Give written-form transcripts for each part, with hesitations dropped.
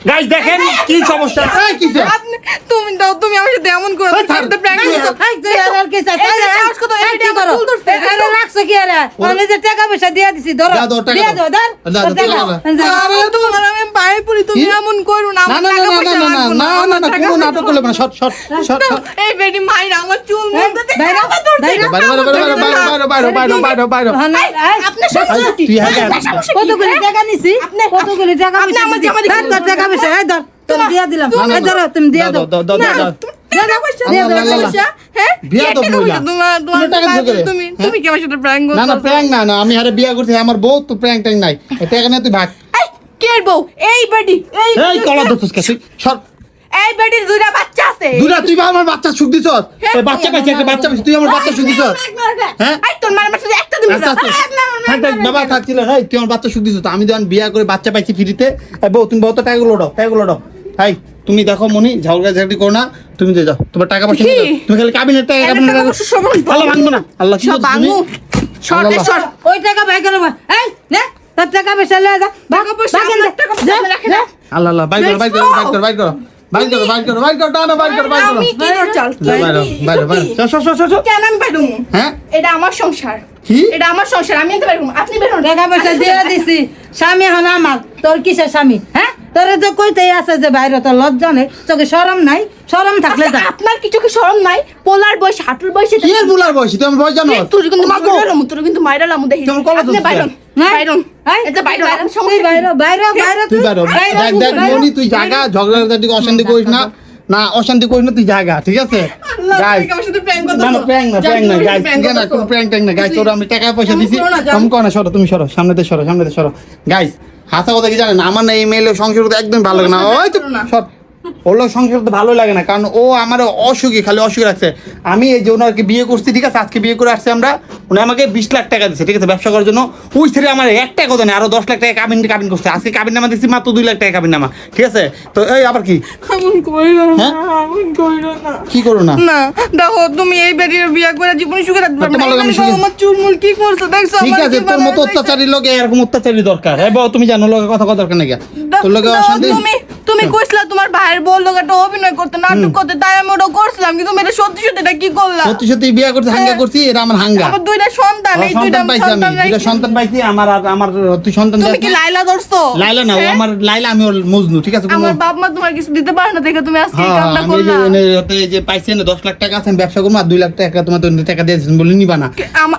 Guys দেখেন কি সমস্যা। এই কি আপনি তুমি আমার সাথে এমন করো সাথে প্র্যাঙ্ক করছো এই যে আর কি চাই সাহস কত এটা আমার চুল ধরছে আরে রাখছ কি আরে আমি যে টাকা পয়সা দিয়া দিছি ধরো দিয়া দাও ধর আরে তোমার আমি পায়ে পড়ি তুমি এমন করো না না না না না না না কোনো নাটক করলে না। Shot shot shot. এই বেডি মাইরা আমার চুল মুড়তে বাইরে আপনি সত্যি তুই আগে কতগুলি টাকা নিছি কতগুলি টাকা আপনি আমার জামা দিয়ে ধর টাকা পয়সা এই ধর তুমি দিয়া দিলাম এই ধর তুমি দিয়া দাও টাকা পয়সা দিয়ে দাও পয়সা হ্যাঁ বিয়া তো বইলা তোমার টাকা তুমি কি আমার সাথে প্র্যাঙ্ক করছো না না প্র্যাঙ্ক না না আমি আরে বিয়া করছি আমার বউ তো প্র্যাঙ্ক ট্যাঙ্ক নাই টাকা না তুই ভাগ। এই কে বউ এই বেডি এই কলা দছস কাছে সর এই বেডির দুইটা বাচ্চা আছে দুরা তুই আমার বাচ্চা সুখ দিছস এই বাচ্চা পাইছে একটা বাচ্চা পাইছে তুই আমার বাচ্চা সুখ দিছস হ্যাঁ এই তোর মার শুধু একটা দিবি আচ্ছা আচ্ছা থাক বাবা থাকছিল এই তুই আমার বাচ্চা সুখ দিছস তো আমি যখন বিয়া করে বাচ্চা পাইছি ফ্রিতে এই বউ তুমি বহুত টাকাগুলো দাও এই তুমি দেখো মনি ঝগড়া ঝাড়ি করো না তুমি যে যাও তোমার টাকা পয়সা দাও তুমি খালি কাবিনের টাকা আল্লাহ ভাঙবো না আল্লাহ কি বলছিস তুমি শর্ট শর্ট ওই টাকা ভাই করো এই নে তোর টাকা পয়সা লয়ে যা টাকা পয়সা টাকা পয়সা রাখে না আল্লাহ আল্লাহ বাইর করো আমি কি তোর চল কেন আমি বাইরুম হ্যাঁ এটা আমার সংসার কি এটা আমার সংসার আমি তো বাইরুম আপনি বেরোন টাকা পয়সা দিয়ে দিছি স্বামী হন আমার তোর কিসের স্বামী হ্যাঁ তোর তো কইতেই আছে যে বাইরে তোর লজ্জা নেই চোখে শরম নাই শরম থাকলে যা আপনার কিছু কি শরম নাই পোলার বয়স হাঁটুর বয়সে কি এর বুলার বয়স তুমি বয়স জানো তোর কিন্তু মাইরালাম দেখি তোমার কলা আপনি দোষ বাইরন বাইরন এটা বাইরন তুই বাইরে তুই বাইরে দেখ মনি তুই জায়গা ঝগড়া ঝাড়ি অশান্তি করিস না না অশান্তি করিস না তুই জায়গা ঠিক আছে গাইস আমার সাথে প্র্যাঙ্ক করতে না না প্র্যাঙ্ক না গাইস ঠিক না কোনো প্র্যাঙ্ক ট্যাঙ্ক না গাইস তোর আমি টাকা পয়সা দিছি কম কর না সরো তুমি সরো সামনে দিয়ে সরো গাইস হাসা কথা কি জানেন আমার না এই মেয়ের সংসার করতে একদম ভালো লাগে না ওই তো সর ওর সংসার করতে ভালো লাগে না কারণ ও আমার অসুখী খালি অসুখী রাখছে আমি এই যে ওনাকে বিয়ে করছি ঠিক আছে আজকে বিয়ে করে আসছি আমরা উনি আমাকে 20 লাখ টাকা দিচ্ছে ঠিক আছে ব্যবসা করার জন্য ওই ছেড়ে আমার 1 টাকা দেয় আরো 10 লাখ টাকা কাবিন করছে আজকে কাবিন নামা দিচ্ছি মাত্র 2 লাখ টাকা কাবিন নামা ঠিক আছে তো এই আবার কি এমন কইরো না হ্যাঁ? এমন কইরো না কি করো না না দেখো তুমি এই বেরিয়ে বিয়ে করে জীবন সুখে থাকতে পারবে তোমার লগে আমি সুখে- আমার চুলমুল কি করছো দেখছো ঠিক আমার আছে তোর মতো অত্যাচারী লোক এরকম অত্যাচারী দরকার হ্যাঁ বাবা তুমি জানো লোকের কথা দরকার নাকি তোর লোকে অশান্তি তুমি কইছিলা তোমার ভাইয়ের বউ লোক একটা অভিনয় করতে নাটক করতে তাই আমি ওটা করছিলাম কিন্তু তুমি এটা সত্যি সত্যি এটা কি করলা সত্যি বিয়ে করতে হাঙ্গা করছি এটা আমার হাঙ্গা আমার দুইটা সন্তান এই দুইটা সন্তান পাইছি আমি সন্তান দুইটা সন্তান পাইছি আমার তুই সন্তান তুমি কি লাইলা ধরছো লাইলা না ও হ্যাঁ? আমার লাইলা আমি ওর মজনু ঠিক আছে আমার বাপ মা তোমার কিছু দিতে পারে না দেখে তুমি আজকে এই কামটা আমি করলা যে পাইছি না 10 লাখ টাকা আছে আমি ব্যবসা করবো আর 2 লাখ টাকা তোমার তো টাকা দিয়েছেন বলে নিবা না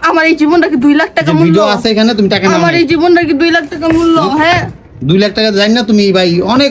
আমার এই জীবনটা কি 2 লাখ টাকা মূল্য ভিডিও আছে এখানে তুমি টাকা নাও আমার এই জীবনটা কি 2 লাখ টাকা মূল্য হ্যাঁ 2 লাখ টাকা জানি না তুমি ভাই অনেক